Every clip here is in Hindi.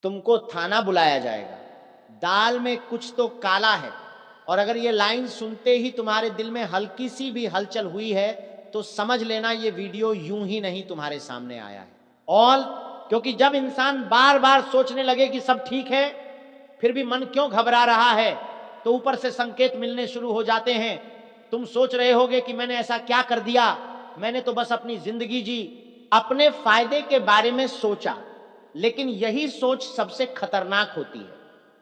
तुमको थाना बुलाया जाएगा, दाल में कुछ तो काला है। और अगर ये लाइन सुनते ही तुम्हारे दिल में हल्की सी भी हलचल हुई है तो समझ लेना ये वीडियो यूं ही नहीं तुम्हारे सामने आया है। और क्योंकि जब इंसान बार बार सोचने लगे कि सब ठीक है फिर भी मन क्यों घबरा रहा है, तो ऊपर से संकेत मिलने शुरू हो जाते हैं। तुम सोच रहे होगे कि मैंने ऐसा क्या कर दिया, मैंने तो बस अपनी जिंदगी जी, अपने फायदे के बारे में सोचा। लेकिन यही सोच सबसे खतरनाक होती है,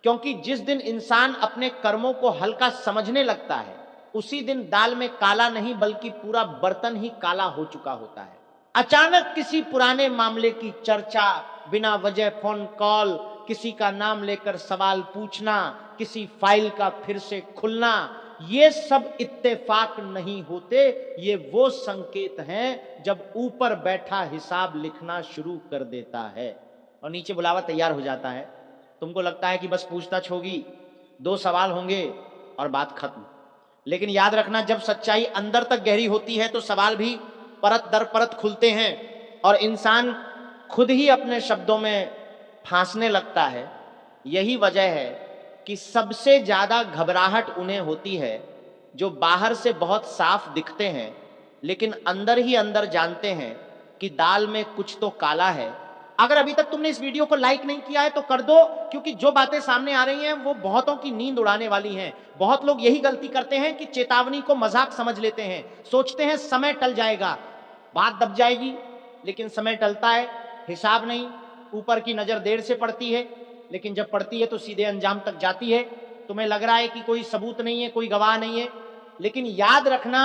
क्योंकि जिस दिन इंसान अपने कर्मों को हल्का समझने लगता है उसी दिन दाल में काला नहीं बल्कि पूरा बर्तन ही काला हो चुका होता है। अचानक किसी पुराने मामले की चर्चा, बिना वजह फोन कॉल, किसी का नाम लेकर सवाल पूछना, किसी फाइल का फिर से खुलना, ये सब इत्तेफाक नहीं होते। ये वो संकेत हैं जब ऊपर बैठा हिसाब लिखना शुरू कर देता है और नीचे बुलावा तैयार हो जाता है। तुमको लगता है कि बस पूछताछ होगी, 2 सवाल होंगे और बात खत्म। लेकिन याद रखना, जब सच्चाई अंदर तक गहरी होती है तो सवाल भी परत दर परत खुलते हैं और इंसान खुद ही अपने शब्दों में फांसने लगता है। यही वजह है कि सबसे ज्यादा घबराहट उन्हें होती है जो बाहर से बहुत साफ दिखते हैं लेकिन अंदर ही अंदर जानते हैं कि दाल में कुछ तो काला है। अगर अभी तक तुमने इस वीडियो को लाइक नहीं किया है तो कर दो, क्योंकि जो बातें सामने आ रही हैं वो बहुतों की नींद उड़ाने वाली हैं। बहुत लोग यही गलती करते हैं कि चेतावनी को मजाक समझ लेते हैं, सोचते हैं समय टल जाएगा, बात दब जाएगी। लेकिन समय टलता है, हिसाब नहीं। ऊपर की नजर देर से पड़ती है लेकिन जब पड़ती है तो सीधे अंजाम तक जाती है। तुम्हें लग रहा है कि कोई सबूत नहीं है, कोई गवाह नहीं है, लेकिन याद रखना,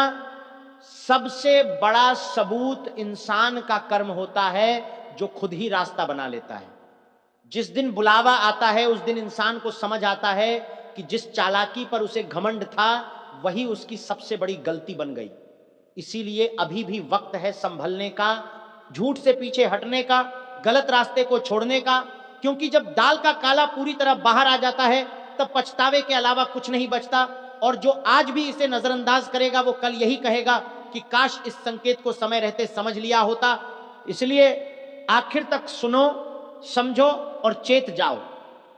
सबसे बड़ा सबूत इंसान का कर्म होता है जो खुद ही रास्ता बना लेता है। जिस दिन बुलावा आता है उस दिन इंसान को समझ आता है कि जिस चालाकी पर उसे घमंड था वही उसकी सबसे बड़ी गलती बन गई। इसीलिए अभी भी वक्त है संभलने का, झूठ से पीछे हटने का, गलत रास्ते को छोड़ने का। क्योंकि जब दाल का काला पूरी तरह बाहर आ जाता है तब पछतावे के अलावा कुछ नहीं बचता। और जो आज भी इसे नजरअंदाज करेगा वो कल यही कहेगा कि काश इस संकेत को समय रहते समझ लिया होता। इसलिए आखिर तक सुनो, समझो और चेत जाओ,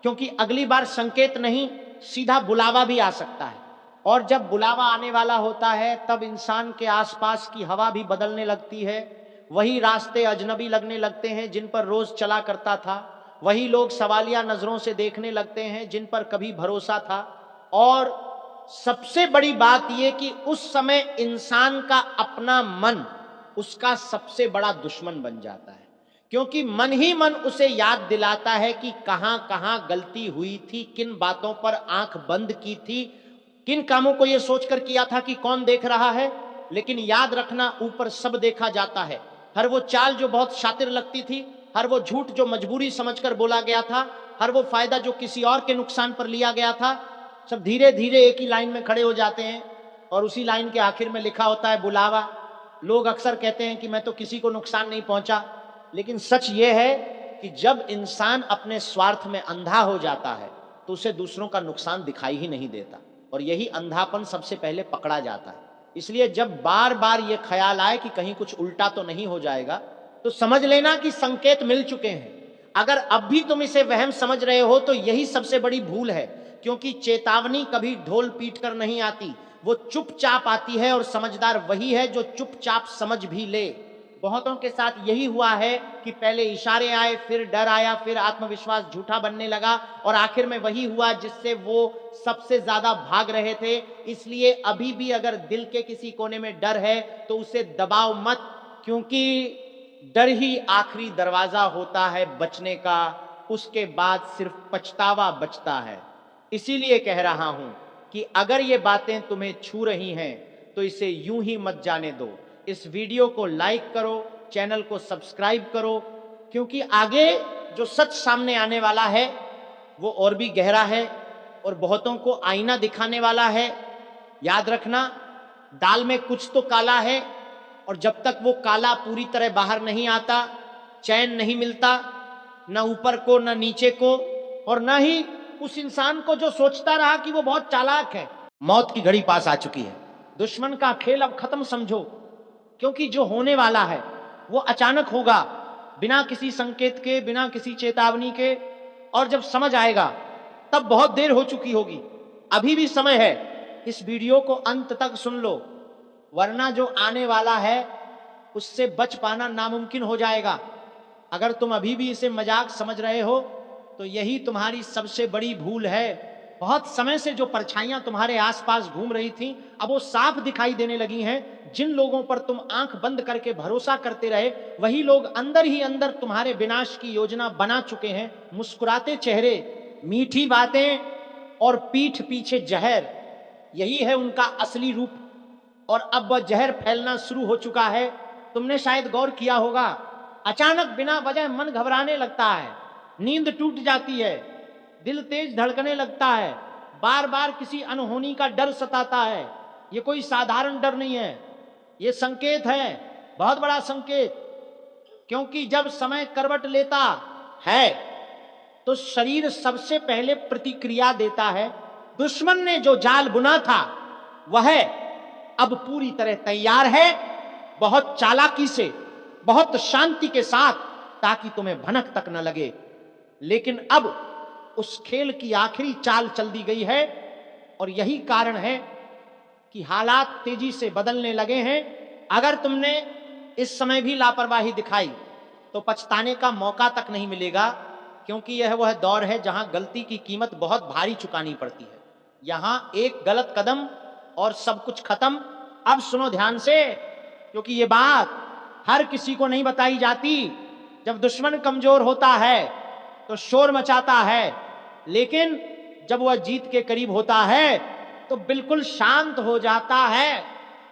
क्योंकि अगली बार संकेत नहीं सीधा बुलावा भी आ सकता है। और जब बुलावा आने वाला होता है तब इंसान के आसपास की हवा भी बदलने लगती है। वही रास्ते अजनबी लगने लगते हैं जिन पर रोज चला करता था, वही लोग सवालिया नजरों से देखने लगते हैं जिन पर कभी भरोसा था। और सबसे बड़ी बात यह कि उस समय इंसान का अपना मन उसका सबसे बड़ा दुश्मन बन जाता है, क्योंकि मन ही मन उसे याद दिलाता है कि कहां कहां गलती हुई थी, किन बातों पर आंख बंद की थी, किन कामों को यह सोचकर किया था कि कौन देख रहा है। लेकिन याद रखना, ऊपर सब देखा जाता है। हर वो चाल जो बहुत शातिर लगती थी, हर वो झूठ जो मजबूरी समझकर बोला गया था, हर वो फायदा जो किसी और के नुकसान पर लिया गया था, सब धीरे धीरे एक ही लाइन में खड़े हो जाते हैं और उसी लाइन के आखिर में लिखा होता है बुलावा। लोग अक्सर कहते हैं कि मैं तो किसी को नुकसान नहीं पहुंचा, लेकिन सच ये है कि जब इंसान अपने स्वार्थ में अंधा हो जाता है तो उसे दूसरों का नुकसान दिखाई ही नहीं देता और यही अंधापन सबसे पहले पकड़ा जाता है। इसलिए जब बार बार ये ख्याल आए कि कहीं कुछ उल्टा तो नहीं हो जाएगा तो समझ लेना कि संकेत मिल चुके हैं। अगर अब भी तुम इसे वहम समझ रहे हो तो यही सबसे बड़ी भूल है, क्योंकि चेतावनी कभी ढोल पीट कर नहीं आती, वो चुपचाप आती है। और समझदार वही है जो चुपचाप समझ भी ले। बहुतों के साथ यही हुआ है कि पहले इशारे आए, फिर डर आया, फिर आत्मविश्वास झूठा बनने लगा और आखिर में वही हुआ जिससे वो सबसे ज्यादा भाग रहे थे। इसलिए अभी भी अगर दिल के किसी कोने में डर है तो उसे दबाओ मत, क्योंकि डर ही आखिरी दरवाजा होता है बचने का। उसके बाद सिर्फ पछतावा बचता है। इसीलिए कह रहा हूं कि अगर ये बातें तुम्हें छू रही हैं तो इसे यूं ही मत जाने दो। इस वीडियो को लाइक करो, चैनल को सब्सक्राइब करो, क्योंकि आगे जो सच सामने आने वाला है वो और भी गहरा है और बहुतों को आईना दिखाने वाला है। याद रखना, दाल में कुछ तो काला है और जब तक वो काला पूरी तरह बाहर नहीं आता चैन नहीं मिलता, न ऊपर को न नीचे को, और न ही उस इंसान को जो सोचता रहा कि वो बहुत चालाक है। मौत की घड़ी पास आ चुकी है। दुश्मन का खेल अब खत्म समझो, क्योंकि जो होने वाला है वो अचानक होगा, बिना किसी संकेत के, बिना किसी चेतावनी के। और जब समझ आएगा तब बहुत देर हो चुकी होगी। अभी भी समय है, इस वीडियो को अंत तक सुन लो, वरना जो आने वाला है उससे बच पाना नामुमकिन हो जाएगा। अगर तुम अभी भी इसे मजाक समझ रहे हो तो यही तुम्हारी सबसे बड़ी भूल है। बहुत समय से जो परछाइयां तुम्हारे आसपास घूम रही थीं, अब वो साफ दिखाई देने लगी हैं। जिन लोगों पर तुम आंख बंद करके भरोसा करते रहे, वही लोग अंदर ही अंदर तुम्हारे विनाश की योजना बना चुके हैं। मुस्कुराते चेहरे, मीठी बातें और पीठ पीछे जहर, यही है उनका असली रूप। और अब वह जहर फैलना शुरू हो चुका है। तुमने शायद गौर किया होगा, अचानक बिना वजह मन घबराने लगता है, नींद टूट जाती है, दिल तेज धड़कने लगता है, बार बार किसी अनहोनी का डर सताता है। ये कोई साधारण डर नहीं है, ये संकेत है, बहुत बड़ा संकेत। क्योंकि जब समय करवट लेता है तो शरीर सबसे पहले प्रतिक्रिया देता है। दुश्मन ने जो जाल बुना था वह अब पूरी तरह तैयार है, बहुत चालाकी से, बहुत शांति के साथ, ताकि तुम्हें भनक तक न लगे। लेकिन अब उस खेल की आखिरी चाल चल दी गई है और यही कारण है कि हालात तेजी से बदलने लगे हैं। अगर तुमने इस समय भी लापरवाही दिखाई तो पछताने का मौका तक नहीं मिलेगा, क्योंकि यह वह दौर है जहां गलती की कीमत बहुत भारी चुकानी पड़ती है। यहां एक गलत कदम और सब कुछ खत्म। अब सुनो ध्यान से, क्योंकि ये बात हर किसी को नहीं बताई जाती। जब दुश्मन कमजोर होता है तो शोर मचाता है, लेकिन जब वह जीत के करीब होता है तो बिल्कुल शांत हो जाता है।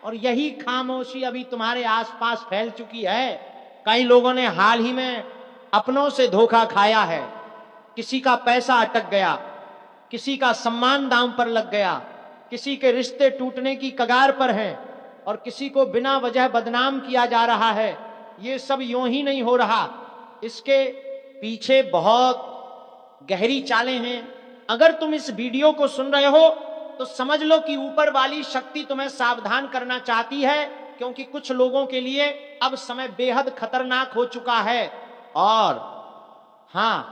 और यही खामोशी अभी तुम्हारे आसपास फैल चुकी है। कई लोगों ने हाल ही में अपनों से धोखा खाया है। किसी का पैसा अटक गया, किसी का सम्मान दांव पर लग गया, किसी के रिश्ते टूटने की कगार पर हैं और किसी को बिना वजह बदनाम किया जा रहा है। ये सब यूं ही नहीं हो रहा, इसके पीछे बहुत गहरी चालें हैं। अगर तुम इस वीडियो को सुन रहे हो तो समझ लो कि ऊपर वाली शक्ति तुम्हें सावधान करना चाहती है, क्योंकि कुछ लोगों के लिए अब समय बेहद खतरनाक हो चुका है। और हां,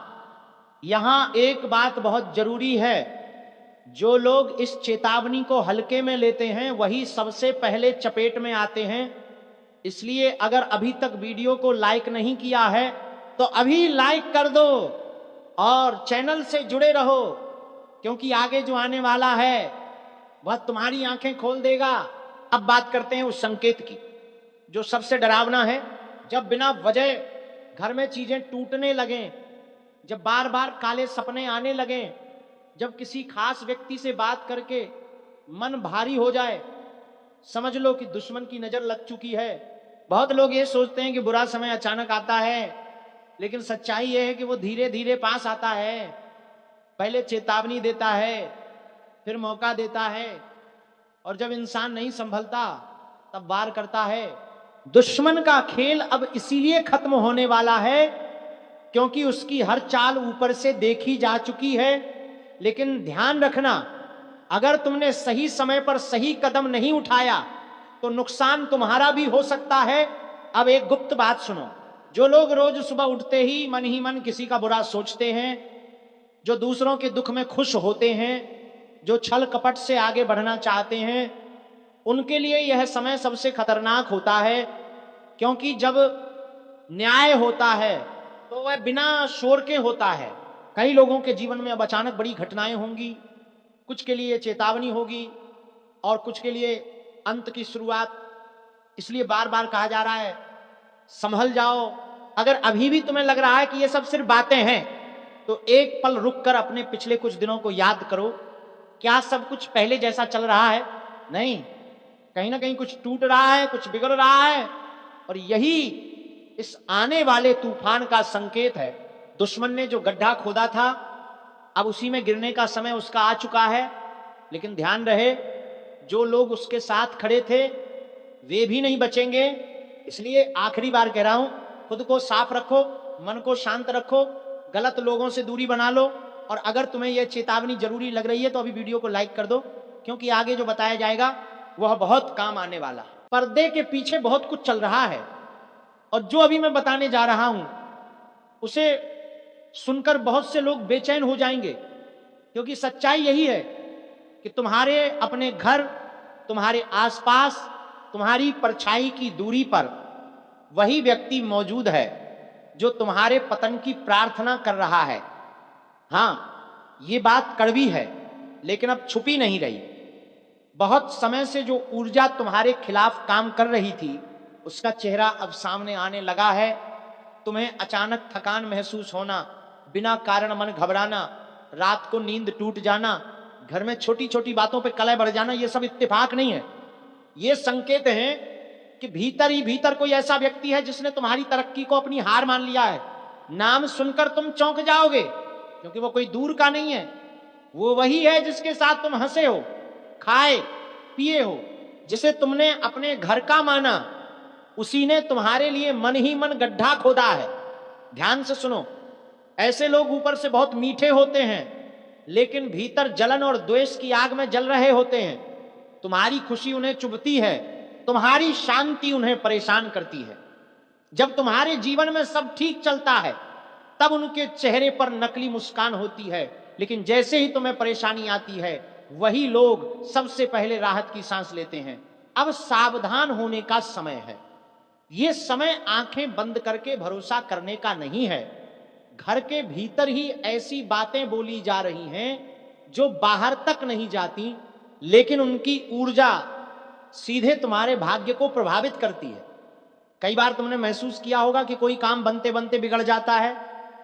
यहां एक बात बहुत जरूरी है, जो लोग इस चेतावनी को हल्के में लेते हैं वही सबसे पहले चपेट में आते हैं। इसलिए अगर अभी तक वीडियो को लाइक नहीं किया है तो अभी लाइक कर दो और चैनल से जुड़े रहो, क्योंकि आगे जो आने वाला है वह तुम्हारी आंखें खोल देगा। अब बात करते हैं उस संकेत की जो सबसे डरावना है। जब बिना वजह घर में चीजें टूटने लगें, जब बार बार काले सपने आने लगें, जब किसी खास व्यक्ति से बात करके मन भारी हो जाए, समझ लो कि दुश्मन की नजर लग चुकी है। बहुत लोग ये सोचते हैं कि बुरा समय अचानक आता है, लेकिन सच्चाई यह है कि वो धीरे धीरे पास आता है। पहले चेतावनी देता है, फिर मौका देता है, और जब इंसान नहीं संभलता तब वार करता है। दुश्मन का खेल अब इसीलिए खत्म होने वाला है क्योंकि उसकी हर चाल ऊपर से देखी जा चुकी है। लेकिन ध्यान रखना, अगर तुमने सही समय पर सही कदम नहीं उठाया तो नुकसान तुम्हारा भी हो सकता है। अब एक गुप्त बात सुनो, जो लोग रोज सुबह उठते ही मन किसी का बुरा सोचते हैं, जो दूसरों के दुख में खुश होते हैं, जो छल कपट से आगे बढ़ना चाहते हैं, उनके लिए यह समय सबसे खतरनाक होता है। क्योंकि जब न्याय होता है तो वह बिना शोर के होता है। कई लोगों के जीवन में अब अचानक बड़ी घटनाएं होंगी, कुछ के लिए चेतावनी होगी और कुछ के लिए अंत की शुरुआत। इसलिए बार बार कहा जा रहा है, संभल जाओ। अगर अभी भी तुम्हें लग रहा है कि ये सब सिर्फ बातें हैं तो एक पल रुक कर अपने पिछले कुछ दिनों को याद करो। क्या सब कुछ पहले जैसा चल रहा है? नहीं, कहीं ना कहीं कुछ टूट रहा है, कुछ बिगड़ रहा है, और यही इस आने वाले तूफान का संकेत है। दुश्मन ने जो गड्ढा खोदा था अब उसी में गिरने का समय उसका आ चुका है। लेकिन ध्यान रहे, जो लोग उसके साथ खड़े थे वे भी नहीं बचेंगे। इसलिए आखिरी बार कह रहा हूं, खुद को साफ रखो, मन को शांत रखो, गलत लोगों से दूरी बना लो। और अगर तुम्हें यह चेतावनी जरूरी लग रही है तो अभी वीडियो को लाइक कर दो, क्योंकि आगे जो बताया जाएगा वह बहुत काम आने वाला है। पर्दे के पीछे बहुत कुछ चल रहा है और जो अभी मैं बताने जा रहा हूं उसे सुनकर बहुत से लोग बेचैन हो जाएंगे, क्योंकि सच्चाई यही है कि तुम्हारे अपने घर, तुम्हारे आसपास, तुम्हारी परछाई की दूरी पर वही व्यक्ति मौजूद है जो तुम्हारे पतन की प्रार्थना कर रहा है। हाँ, ये बात कड़वी है, लेकिन अब छुपी नहीं रही। बहुत समय से जो ऊर्जा तुम्हारे खिलाफ काम कर रही थी, उसका चेहरा अब सामने आने लगा है। तुम्हें अचानक थकान महसूस होना, बिना कारण मन घबराना, रात को नींद टूट जाना, घर में छोटी छोटी बातों पे कलह बढ़ जाना, ये सब इत्तेफाक नहीं है। ये संकेत हैं कि भीतर ही भीतर कोई ऐसा व्यक्ति है जिसने तुम्हारी तरक्की को अपनी हार मान लिया है। नाम सुनकर तुम चौंक जाओगे, क्योंकि वो कोई दूर का नहीं है। वो वही है जिसके साथ तुम हंसे हो, खाए पिए हो, जिसे तुमने अपने घर का माना। उसी ने तुम्हारे लिए मन ही मन गड्ढा खोदा है। ध्यान से सुनो, ऐसे लोग ऊपर से बहुत मीठे होते हैं, लेकिन भीतर जलन और द्वेष की आग में जल रहे होते हैं। तुम्हारी खुशी उन्हें चुभती है, तुम्हारी शांति उन्हें परेशान करती है। जब तुम्हारे जीवन में सब ठीक चलता है, तब उनके चेहरे पर नकली मुस्कान होती है, लेकिन जैसे ही तुम्हें परेशानी आती है, वही लोग सबसे पहले राहत की सांस लेते हैं। अब सावधान होने का समय है। ये समय आंखें बंद करके भरोसा करने का नहीं है। घर के भीतर ही ऐसी बातें बोली जा रही हैं जो बाहर तक नहीं जाती, लेकिन उनकी ऊर्जा सीधे तुम्हारे भाग्य को प्रभावित करती है। कई बार तुमने महसूस किया होगा कि कोई काम बनते बनते बिगड़ जाता है,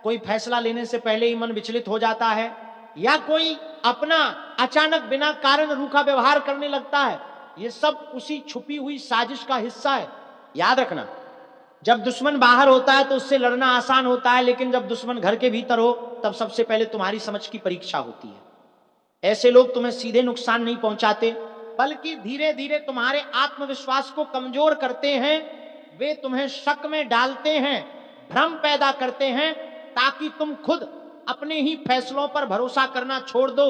कोई फैसला लेने से पहले ही मन विचलित हो जाता है, या कोई अपना अचानक बिना कारण रूखा व्यवहार करने लगता है। ये सब उसी छुपी हुई साजिश का हिस्सा है। याद रखना, जब दुश्मन बाहर होता है तो उससे लड़ना आसान होता है, लेकिन जब दुश्मन घर के भीतर हो, तब सबसे पहले तुम्हारी समझ की परीक्षा होती है। ऐसे लोग तुम्हें सीधे नुकसान नहीं पहुंचाते, बल्कि धीरे धीरे तुम्हारे आत्मविश्वास को कमजोर करते हैं। वे तुम्हें शक में डालते हैं, भ्रम पैदा करते हैं, ताकि तुम खुद अपने ही फैसलों पर भरोसा करना छोड़ दो।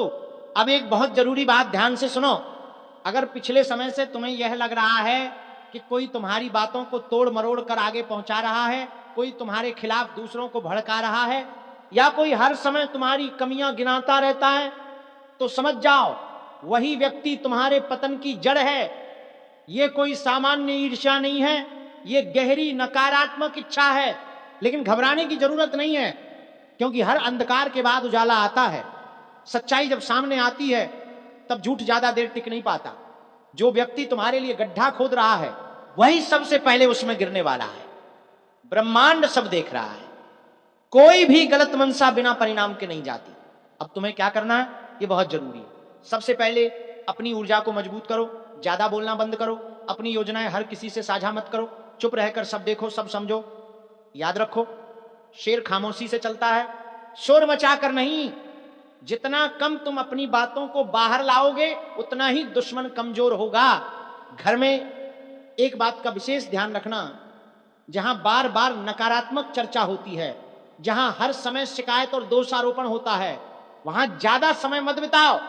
अब एक बहुत जरूरी बात ध्यान से सुनो। अगर पिछले समय से तुम्हें यह लग रहा है कि कोई तुम्हारी बातों को तोड़ मरोड़ कर आगे पहुंचा रहा है, कोई तुम्हारे खिलाफ दूसरों को भड़का रहा है, या कोई हर समय तुम्हारी कमियां गिनाता रहता है, तो समझ जाओ वही व्यक्ति तुम्हारे पतन की जड़ है। ये कोई सामान्य ईर्ष्या नहीं है, ये गहरी नकारात्मक इच्छा है। लेकिन घबराने की जरूरत नहीं है, क्योंकि हर अंधकार के बाद उजाला आता है। सच्चाई जब सामने आती है, तब झूठ ज्यादा देर टिक नहीं पाता। जो व्यक्ति तुम्हारे लिए गड्ढा खोद रहा है, वही सबसे पहले उसमें गिरने वाला है। ब्रह्मांड सब देख रहा है। कोई भी गलत मनसा बिना परिणाम के नहीं जाती। अब तुम्हें क्या करना है, ये बहुत जरूरी है। सबसे पहले अपनी ऊर्जा को मजबूत करो, ज्यादा बोलना बंद करो, अपनी योजनाएं हर किसी से साझा मत करो, चुप रहकर सब देखो सब समझो। याद रखो, शेर खामोशी से चलता है, शोर मचाकर नहीं। जितना कम तुम अपनी बातों को बाहर लाओगे, उतना ही दुश्मन कमजोर होगा। घर में एक बात का विशेष ध्यान रखना, जहां बार बार नकारात्मक चर्चा होती है, जहां हर समय शिकायत और दोषारोपण होता है, वहां ज्यादा समय मत बिताओ।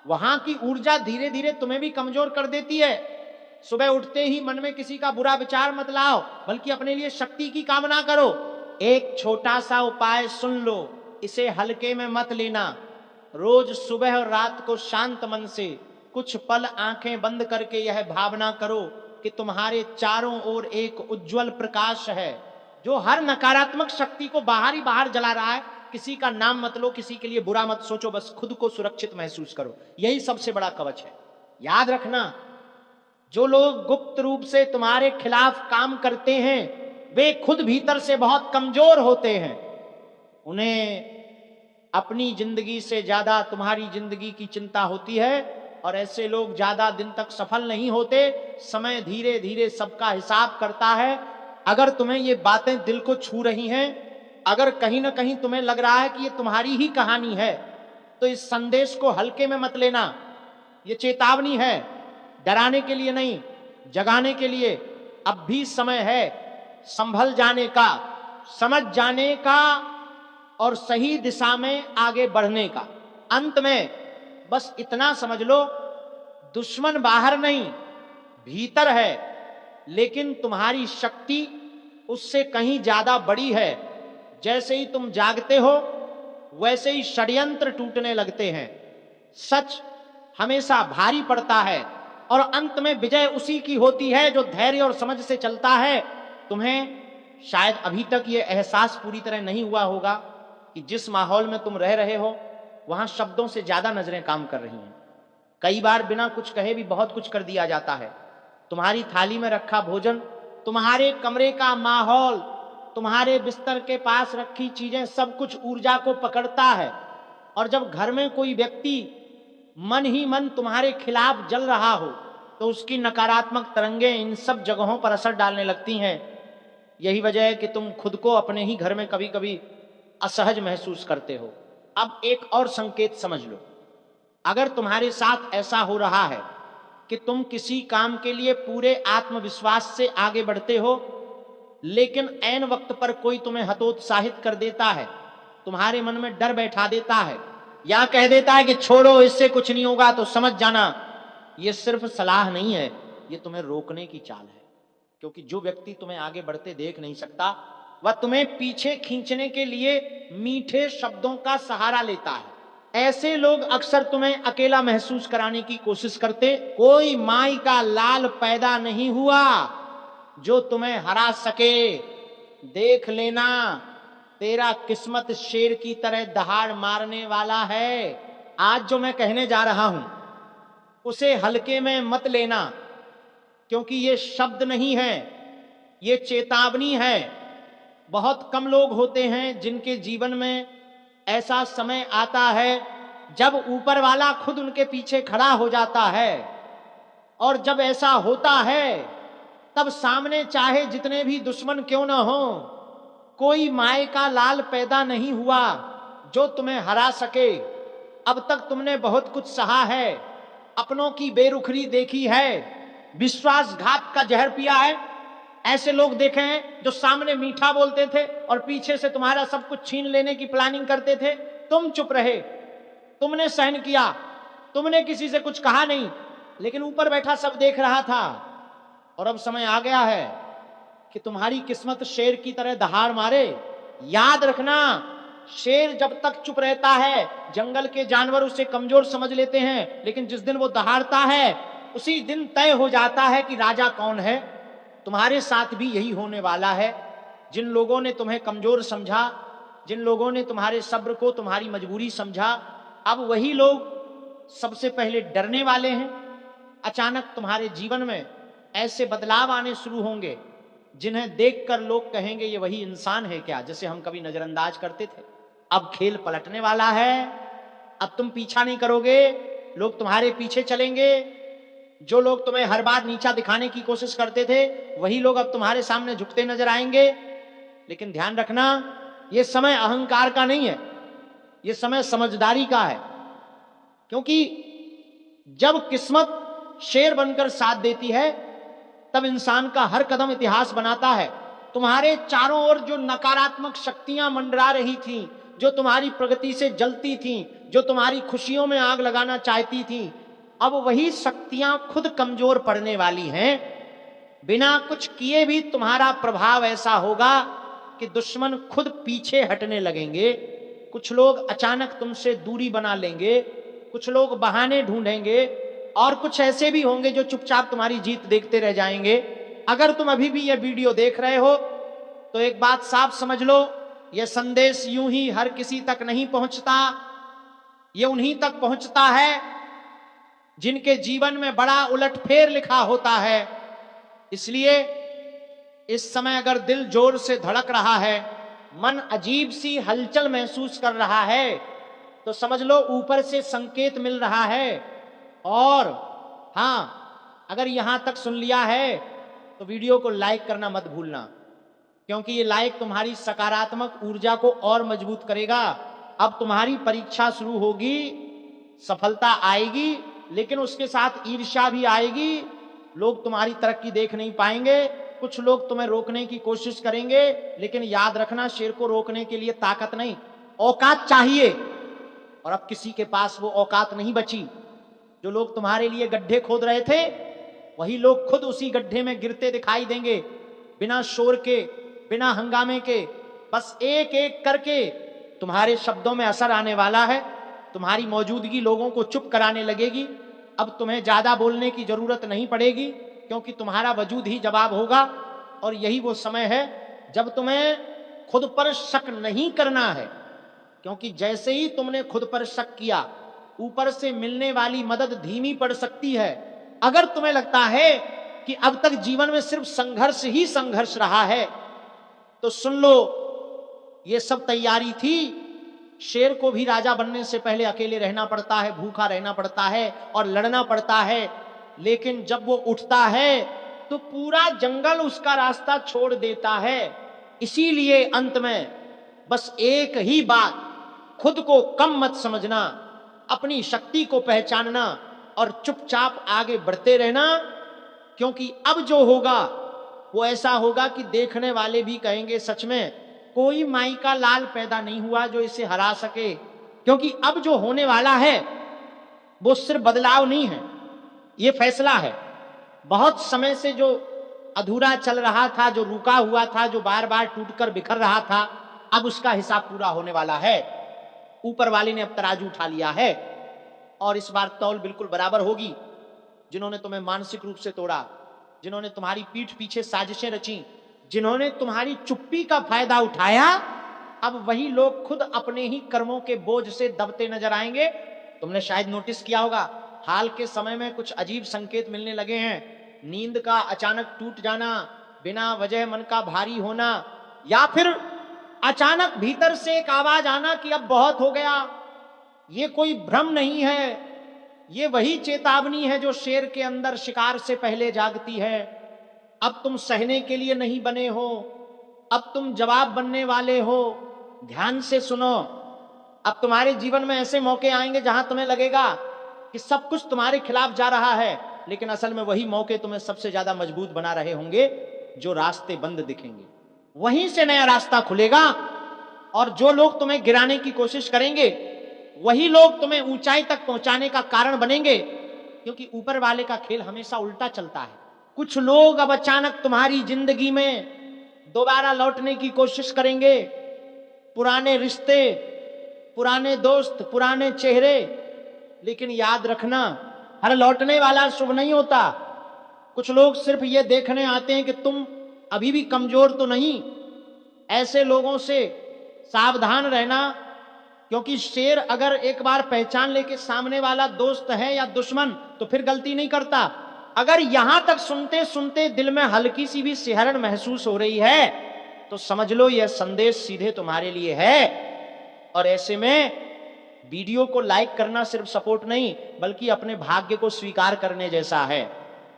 वहां की ऊर्जा धीरे धीरे तुम्हें भी कमजोर कर देती है। सुबह उठते ही मन में किसी का बुरा विचार मत लाओ, बल्कि अपने लिए शक्ति की कामना करो। एक छोटा सा उपाय सुन लो, इसे हल्के में मत लेना। रोज सुबह और रात को शांत मन से कुछ पल आंखें बंद करके यह भावना करो कि तुम्हारे चारों ओर एक उज्जवल प्रकाश है, जो हर नकारात्मक शक्ति को बाहर ही बाहर जला रहा है। किसी का नाम मत लो, किसी के लिए बुरा मत सोचो, बस खुद को सुरक्षित महसूस करो। यही सबसे बड़ा कवच है। याद रखना, जो लोग गुप्त रूप से तुम्हारे खिलाफ काम करते हैं, वे खुद भीतर से बहुत कमजोर होते हैं। उन्हें अपनी जिंदगी से ज्यादा तुम्हारी जिंदगी की चिंता होती है, और ऐसे लोग ज्यादा दिन तक सफल नहीं होते। समय धीरे धीरे सबका हिसाब करता है। अगर तुम्हें ये बातें दिल को छू रही हैं, अगर कहीं ना कहीं तुम्हें लग रहा है कि ये तुम्हारी ही कहानी है, तो इस संदेश को हल्के में मत लेना। ये चेतावनी है, डराने के लिए नहीं, जगाने के लिए। अब भी समय है संभल जाने का, समझ जाने का, और सही दिशा में आगे बढ़ने का। अंत में बस इतना समझ लो, दुश्मन बाहर नहीं भीतर है, लेकिन तुम्हारी शक्ति उससे कहीं ज्यादा बड़ी है। जैसे ही तुम जागते हो वैसे ही षड्यंत्र टूटने लगते हैं। सच हमेशा भारी पड़ता है और अंत में विजय उसी की होती है जो धैर्य और समझ से चलता है। तुम्हें शायद अभी तक ये एहसास पूरी तरह नहीं हुआ होगा कि जिस माहौल में तुम रह रहे हो वहां शब्दों से ज्यादा नजरें काम कर रही हैं। कई बार बिना कुछ कहे भी बहुत कुछ कर दिया जाता है। तुम्हारी थाली में रखा भोजन, तुम्हारे कमरे का माहौल, तुम्हारे बिस्तर के पास रखी चीजें, सब कुछ ऊर्जा को पकड़ता है। और जब घर में कोई व्यक्ति मन ही मन तुम्हारे खिलाफ जल रहा हो तो उसकी नकारात्मक तरंगें इन सब जगहों पर असर डालने लगती हैं। यही वजह है कि तुम खुद को अपने ही घर में कभी कभी असहज महसूस करते हो। अब एक और संकेत समझ लो, अगर तुम्हारे साथ ऐसा हो रहा है कि तुम किसी काम के लिए पूरे आत्मविश्वास से आगे बढ़ते हो लेकिन ऐन वक्त पर कोई तुम्हें हतोत्साहित कर देता है, तुम्हारे मन में डर बैठा देता है या कह देता है कि छोड़ो इससे कुछ नहीं होगा, तो समझ जाना ये सिर्फ सलाह नहीं है, ये तुम्हें रोकने की चाल है। क्योंकि जो व्यक्ति तुम्हें आगे बढ़ते देख नहीं सकता वह तुम्हें पीछे खींचने के लिए मीठे शब्दों का सहारा लेता है। ऐसे लोग अक्सर तुम्हें अकेला महसूस कराने की कोशिश करते। कोई माई का लाल पैदा नहीं हुआ जो तुम्हें हरा सके। देख लेना, तेरा किस्मत शेर की तरह दहाड़ मारने वाला है। आज जो मैं कहने जा रहा हूं उसे हल्के में मत लेना, क्योंकि ये शब्द नहीं है, ये चेतावनी है। बहुत कम लोग होते हैं जिनके जीवन में ऐसा समय आता है जब ऊपर वाला खुद उनके पीछे खड़ा हो जाता है। और जब ऐसा होता है तब सामने चाहे जितने भी दुश्मन क्यों न हो, कोई माए का लाल पैदा नहीं हुआ जो तुम्हें हरा सके। अब तक तुमने बहुत कुछ सहा है, अपनों की बेरुखरी देखी है, विश्वासघात का जहर पिया है। ऐसे लोग देखे हैं जो सामने मीठा बोलते थे और पीछे से तुम्हारा सब कुछ छीन लेने की प्लानिंग करते थे। तुम चुप रहे, तुमने सहन किया, तुमने किसी से कुछ कहा नहीं, लेकिन ऊपर बैठा सब देख रहा था। और अब समय आ गया है कि तुम्हारी किस्मत शेर की तरह दहाड़ मारे। याद रखना, शेर जब तक चुप रहता है जंगल के जानवर उसे कमजोर समझ लेते हैं, लेकिन जिस दिन वो दहाड़ता है उसी दिन तय हो जाता है कि राजा कौन है। तुम्हारे साथ भी यही होने वाला है। जिन लोगों ने तुम्हें कमजोर समझा, जिन लोगों ने तुम्हारे सब्र को तुम्हारी मजबूरी समझा, अब वही लोग सबसे पहले डरने वाले हैं। अचानक तुम्हारे जीवन में ऐसे बदलाव आने शुरू होंगे जिन्हें देखकर लोग कहेंगे ये वही इंसान है क्या जिसे हम कभी नजरअंदाज करते थे। अब खेल पलटने वाला है। अब तुम पीछा नहीं करोगे, लोग तुम्हारे पीछे चलेंगे। जो लोग तुम्हें हर बार नीचा दिखाने की कोशिश करते थे वही लोग अब तुम्हारे सामने झुकते नजर आएंगे। लेकिन ध्यान रखना, यह समय अहंकार का नहीं है, यह समय समझदारी का है। क्योंकि जब किस्मत शेर बनकर साथ देती है तब इंसान का हर कदम इतिहास बनाता है। तुम्हारे चारों ओर जो नकारात्मक शक्तियां मंडरा रही थीं, जो तुम्हारी प्रगति से जलती थीं, जो तुम्हारी खुशियों में आग लगाना चाहती थीं, अब वही शक्तियां खुद कमजोर पड़ने वाली हैं। बिना कुछ किए भी तुम्हारा प्रभाव ऐसा होगा कि दुश्मन खुद पीछे हटने लगेंगे। कुछ लोग अचानक तुमसे दूरी बना लेंगे, कुछ लोग बहाने ढूंढेंगे, और कुछ ऐसे भी होंगे जो चुपचाप तुम्हारी जीत देखते रह जाएंगे। अगर तुम अभी भी यह वीडियो देख रहे हो तो एक बात साफ समझ लो, यह संदेश यूं ही हर किसी तक नहीं पहुंचता। यह उन्हीं तक पहुंचता है जिनके जीवन में बड़ा उलटफेर लिखा होता है। इसलिए इस समय अगर दिल जोर से धड़क रहा है, मन अजीब सी हलचल महसूस कर रहा है, तो समझ लो ऊपर से संकेत मिल रहा है। और हाँ, अगर यहां तक सुन लिया है तो वीडियो को लाइक करना मत भूलना, क्योंकि ये लाइक तुम्हारी सकारात्मक ऊर्जा को और मजबूत करेगा। अब तुम्हारी परीक्षा शुरू होगी, सफलता आएगी, लेकिन उसके साथ ईर्ष्या भी आएगी। लोग तुम्हारी तरक्की देख नहीं पाएंगे, कुछ लोग तुम्हें रोकने की कोशिश करेंगे, लेकिन याद रखना, शेर को रोकने के लिए ताकत नहीं, औकात चाहिए। और अब किसी के पास वो औकात नहीं बची। जो लोग तुम्हारे लिए गड्ढे खोद रहे थे वही लोग खुद उसी गड्ढे में गिरते दिखाई देंगे, बिना शोर के, बिना हंगामे के। बस एक एक करके तुम्हारे शब्दों में असर आने वाला है, तुम्हारी मौजूदगी लोगों को चुप कराने लगेगी। अब तुम्हें ज्यादा बोलने की जरूरत नहीं पड़ेगी, क्योंकि तुम्हारा वजूद ही जवाब होगा। और यही वो समय है जब तुम्हें खुद पर शक नहीं करना है, क्योंकि जैसे ही तुमने खुद पर शक किया, ऊपर से मिलने वाली मदद धीमी पड़ सकती है। अगर तुम्हें लगता है कि अब तक जीवन में सिर्फ संघर्ष ही संघर्ष रहा है, तो सुन लो, ये सब तैयारी थी। शेर को भी राजा बनने से पहले अकेले रहना पड़ता है, भूखा रहना पड़ता है और लड़ना पड़ता है। लेकिन जब वो उठता है तो पूरा जंगल उसका रास्ता छोड़ देता है। इसीलिए अंत में बस एक ही बात, खुद को कम मत समझना, अपनी शक्ति को पहचानना और चुपचाप आगे बढ़ते रहना। क्योंकि अब जो होगा वो ऐसा होगा कि देखने वाले भी कहेंगे सच में कोई माई का लाल पैदा नहीं हुआ जो इसे हरा सके। क्योंकि अब जो होने वाला है वो सिर्फ बदलाव नहीं है, ये फैसला है। बहुत समय से जो अधूरा चल रहा था, जो रुका हुआ था, जो बार बार टूटकर बिखर रहा था, अब उसका हिसाब पूरा होने वाला है। ऊपर वाले ने अब तराजू उठा लिया है और इस बार तौल बिल्कुल बराबर होगी। जिन्होंने तुम्हें मानसिक रूप से तोड़ा, जिन्होंने तुम्हारी पीठ पीछे साजिशें रची, जिन्होंने तुम्हारी चुप्पी का फायदा उठाया, अब वही लोग खुद अपने ही कर्मों के बोझ से दबते नजर आएंगे। तुमने शायद नोटिस किया होगा, हाल के समय में कुछ अजीब संकेत मिलने लगे हैं। नींद का अचानक टूट जाना, बिना वजह मन का भारी होना, या फिर अचानक भीतर से एक आवाज आना कि अब बहुत हो गया। ये कोई भ्रम नहीं है, ये वही चेतावनी है जो शेर के अंदर शिकार से पहले जागती है। अब तुम सहने के लिए नहीं बने हो, अब तुम जवाब बनने वाले हो। ध्यान से सुनो, अब तुम्हारे जीवन में ऐसे मौके आएंगे जहां तुम्हें लगेगा कि सब कुछ तुम्हारे खिलाफ जा रहा है, लेकिन असल में वही मौके तुम्हें सबसे ज्यादा मजबूत बना रहे होंगे। जो रास्ते बंद दिखेंगे वहीं से नया रास्ता खुलेगा, और जो लोग तुम्हें गिराने की कोशिश करेंगे वही लोग तुम्हें ऊंचाई तक पहुंचाने का कारण बनेंगे। क्योंकि ऊपर वाले का खेल हमेशा उल्टा चलता है। कुछ लोग अब अचानक तुम्हारी जिंदगी में दोबारा लौटने की कोशिश करेंगे। पुराने रिश्ते, पुराने दोस्त, पुराने चेहरे। लेकिन याद रखना, हर लौटने वाला शुभ नहीं होता। कुछ लोग सिर्फ ये देखने आते हैं कि तुम अभी भी कमजोर तो नहीं। ऐसे लोगों से सावधान रहना, क्योंकि शेर अगर एक बार पहचान ले कि सामने वाला दोस्त है या दुश्मन, तो फिर गलती नहीं करता। अगर यहां तक सुनते सुनते दिल में हल्की सी भी सिहरन महसूस हो रही है, तो समझ लो यह संदेश सीधे तुम्हारे लिए है। और ऐसे में वीडियो को लाइक करना सिर्फ सपोर्ट नहीं, बल्कि अपने भाग्य को स्वीकार करने जैसा है।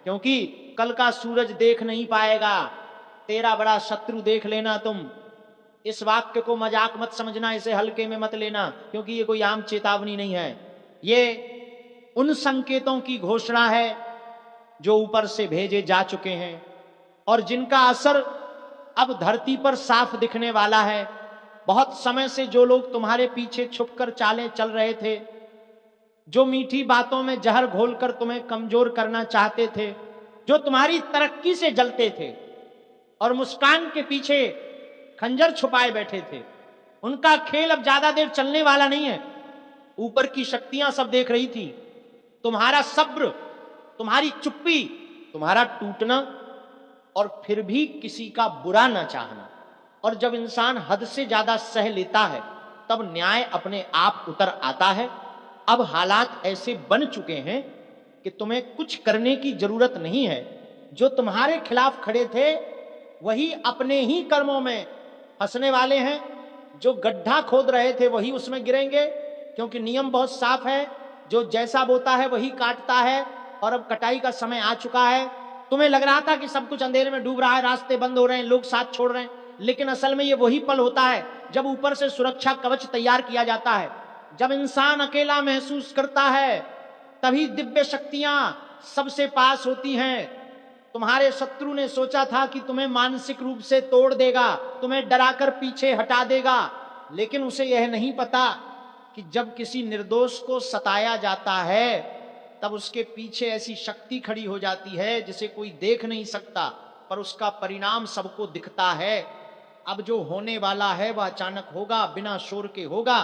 क्योंकि कल का सूरज देख नहीं पाएगा, तेरा बड़ा शत्रु देख लेना तुम। इस वाक्य को मजाक मत समझना, इसे हल्के में मत लेना, क्योंकि ये कोई आम चेतावनी नहीं है। ये उन संकेतों की घोषणा है जो ऊपर से भेजे जा चुके हैं और जिनका असर अब धरती पर साफ दिखने वाला है। बहुत समय से जो लोग तुम्हारे पीछे छुपकर चालें चल रहे थे, जो मीठी बातों में जहर घोलकर तुम्हें कमजोर करना चाहते थे, जो तुम्हारी तरक्की से जलते थे और मुस्कान के पीछे खंजर छुपाए बैठे थे, उनका खेल अब ज्यादा देर चलने वाला नहीं है। ऊपर की शक्तियां सब देख रही थी तुम्हारा सब्र, तुम्हारी चुप्पी, तुम्हारा टूटना और फिर भी किसी का बुरा ना चाहना। और जब इंसान हद से ज्यादा सह लेता है तब न्याय अपने आप उतर आता है। अब हालात ऐसे बन चुके हैं कि तुम्हें कुछ करने की जरूरत नहीं है। जो तुम्हारे खिलाफ खड़े थे वही अपने ही कर्मों में फंसने वाले हैं। जो गड्ढा खोद रहे थे वही उसमें गिरेंगे, क्योंकि नियम बहुत साफ है, जो जैसा बोता है वही काटता है। और अब कटाई का समय आ चुका है। तुम्हें लग रहा था कि सब कुछ अंधेरे में डूब रहा है, रास्ते बंद हो रहे हैं, लोग साथ छोड़ रहे हैं, लेकिन असल में ये वही पल होता है जब ऊपर से सुरक्षा कवच तैयार किया जाता है। जब इंसान अकेला महसूस करता है तभी दिव्य शक्तियां सबसे पास होती हैं। तुम्हारे शत्रु ने सोचा था कि तुम्हें मानसिक रूप से तोड़ देगा, तुम्हें डराकर पीछे हटा देगा, लेकिन उसे यह नहीं पता कि जब किसी निर्दोष को सताया जाता है तब उसके पीछे ऐसी शक्ति खड़ी हो जाती है जिसे कोई देख नहीं सकता, पर उसका परिणाम सबको दिखता है। अब जो होने वाला है वह अचानक होगा, बिना शोर के होगा,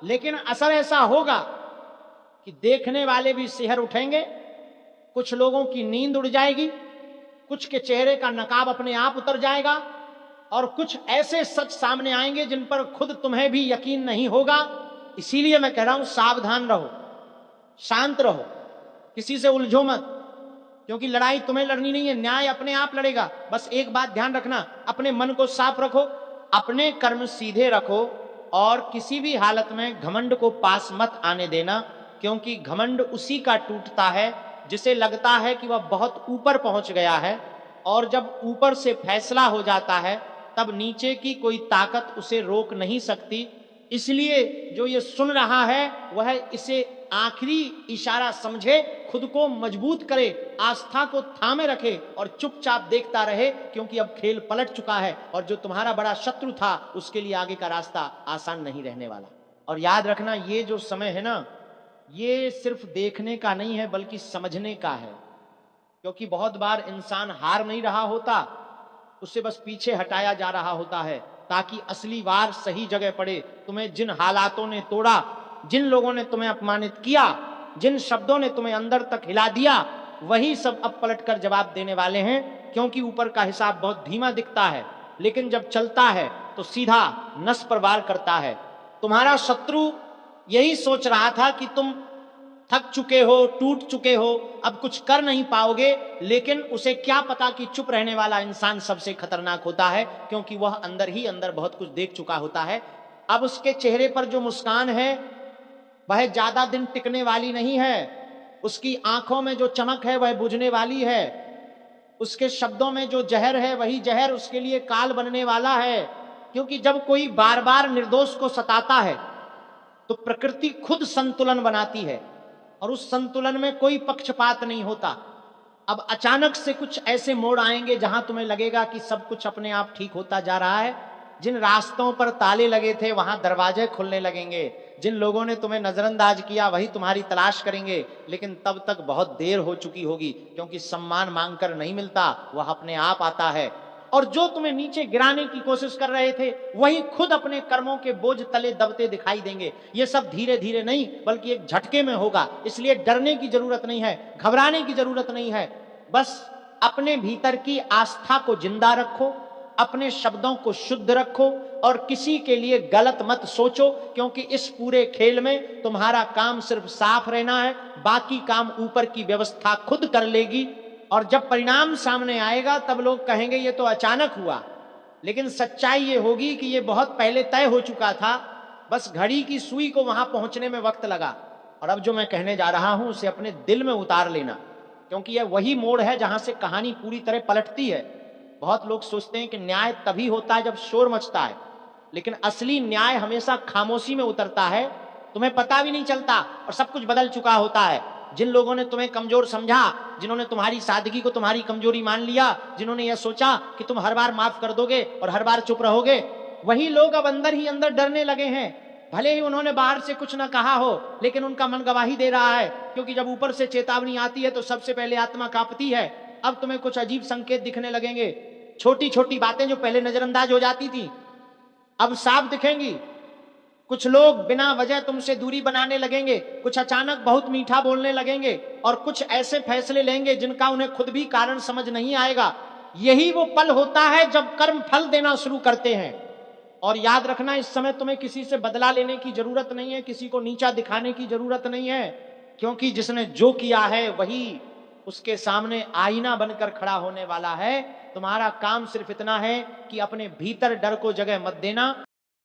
लेकिन असर ऐसा होगा कि देखने वाले भी सिहर उठेंगे, कुछ लोगों की नींद उड़ जाएगी, कुछ के चेहरे का नकाब अपने आप उतर जाएगा, और कुछ ऐसे सच सामने आएंगे जिन पर खुद तुम्हें भी यकीन नहीं होगा। इसीलिए मैं कह रहा हूं, सावधान रहो, शांत रहो, किसी से उलझो मत, क्योंकि लड़ाई तुम्हें लड़नी नहीं है, न्याय अपने आप लड़ेगा। बस एक बात ध्यान रखना, अपने मन को साफ रखो, अपने कर्म सीधे रखो, और किसी भी हालत में घमंड को पास मत आने देना, क्योंकि घमंड उसी का टूटता है जिसे लगता है कि वह बहुत ऊपर पहुंच गया है, और जब ऊपर से फैसला हो जाता है तब नीचे की कोई ताकत उसे रोक नहीं सकती। इसलिए जो ये सुन रहा है वह इसे आखिरी इशारा समझे, खुद को मजबूत करे, आस्था को थामे रखे और चुपचाप देखता रहे, क्योंकि अब खेल पलट चुका है और जो तुम्हारा बड़ा शत्रु था उसके लिए आगे का रास्ता आसान नहीं रहने वाला। और याद रखना, ये जो समय है ना, ये सिर्फ देखने का नहीं है बल्कि समझने का है, क्योंकि बहुत बार इंसान हार नहीं रहा होता, उससे बस पीछे हटाया जा रहा होता है ताकि असली वार सही जगह पड़े। तुम्हें जिन हालातों ने तोड़ा, जिन लोगों ने तुम्हें अपमानित किया, जिन शब्दों ने तुम्हें अंदर तक हिला दिया, वही सब अब पलटकर जवाब देने वाले हैं, क्योंकि ऊपर का हिसाब बहुत धीमा दिखता है, लेकिन जब चलता है तो सीधा नस पर वार करता है। तुम्हारा शत्रु यही सोच रहा था कि तुम थक चुके हो, टूट चुके हो, अब कुछ कर नहीं पाओगे, लेकिन उसे क्या पता कि चुप रहने वाला इंसान सबसे खतरनाक होता है, क्योंकि वह अंदर ही अंदर बहुत कुछ देख चुका होता है। अब उसके चेहरे पर जो मुस्कान है वह ज्यादा दिन टिकने वाली नहीं है, उसकी आंखों में जो चमक है वह बुझने वाली है, उसके शब्दों में जो जहर है वही जहर उसके लिए काल बनने वाला है। क्योंकि जब कोई बार बार निर्दोष को सताता है तो प्रकृति खुद संतुलन बनाती है, और उस संतुलन में कोई पक्षपात नहीं होता। अब अचानक से कुछ ऐसे मोड़ आएंगे जहां तुम्हें लगेगा कि सब कुछ अपने आप ठीक होता जा रहा है। जिन रास्तों पर ताले लगे थे वहां दरवाजे खुलने लगेंगे, जिन लोगों ने तुम्हें नजरअंदाज किया वही तुम्हारी तलाश करेंगे, लेकिन तब तक बहुत देर हो चुकी होगी, क्योंकि सम्मान मांगकर नहीं मिलता, वह अपने आप आता है। और जो तुम्हें नीचे गिराने की कोशिश कर रहे थे वही खुद अपने कर्मों के बोझ तले दबते दिखाई देंगे। ये सब धीरे धीरे नहीं बल्कि एक झटके में होगा, इसलिए डरने की जरूरत नहीं है, घबराने की जरूरत नहीं है। बस अपने भीतर की आस्था को जिंदा रखो, अपने शब्दों को शुद्ध रखो, और किसी के लिए गलत मत सोचो, क्योंकि इस पूरे खेल में तुम्हारा काम सिर्फ साफ रहना है, बाकी काम ऊपर की व्यवस्था खुद कर लेगी। और जब परिणाम सामने आएगा तब लोग कहेंगे ये तो अचानक हुआ, लेकिन सच्चाई ये होगी कि ये बहुत पहले तय हो चुका था, बस घड़ी की सुई को वहां पहुंचने में वक्त लगा। और अब जो मैं कहने जा रहा हूं उसे अपने दिल में उतार लेना, क्योंकि यह वही मोड़ है जहां से कहानी पूरी तरह पलटती है। बहुत लोग सोचते हैं कि न्याय तभी होता है जब शोर मचता है, लेकिन असली न्याय हमेशा खामोशी में उतरता है, तुम्हें पता भी नहीं चलता और सब कुछ बदल चुका होता है। जिन लोगों ने तुम्हें कमजोर समझा, जिन्होंने तुम्हारी सादगी को तुम्हारी कमजोरी मान लिया, जिन्होंने यह सोचा कि तुम हर बार माफ कर दोगे और हर बार चुप रहोगे, वही लोग अब अंदर ही अंदर डरने लगे हैं। भले ही उन्होंने बाहर से कुछ ना कहा हो, लेकिन उनका मन गवाही दे रहा है, क्योंकि जब ऊपर से चेतावनी आती है तो सबसे पहले आत्मा कांपती है। अब तुम्हें कुछ अजीब संकेत दिखने लगेंगे, छोटी छोटी बातें जो पहले नजरअंदाज हो जाती थी अब साफ दिखेंगी। कुछ लोग बिना वजह तुमसे दूरी बनाने लगेंगे, कुछ अचानक बहुत मीठा बोलने लगेंगे, और कुछ ऐसे फैसले लेंगे जिनका उन्हें खुद भी कारण समझ नहीं आएगा। यही वो पल होता है जब कर्म फल देना शुरू करते हैं। और याद रखना, इस समय तुम्हें किसी से बदला लेने की जरूरत नहीं है, किसी को नीचा दिखाने की जरूरत नहीं है, क्योंकि जिसने जो किया है वही उसके सामने आईना बनकर खड़ा होने वाला है। तुम्हारा काम सिर्फ इतना है कि अपने भीतर डर को जगह मत देना,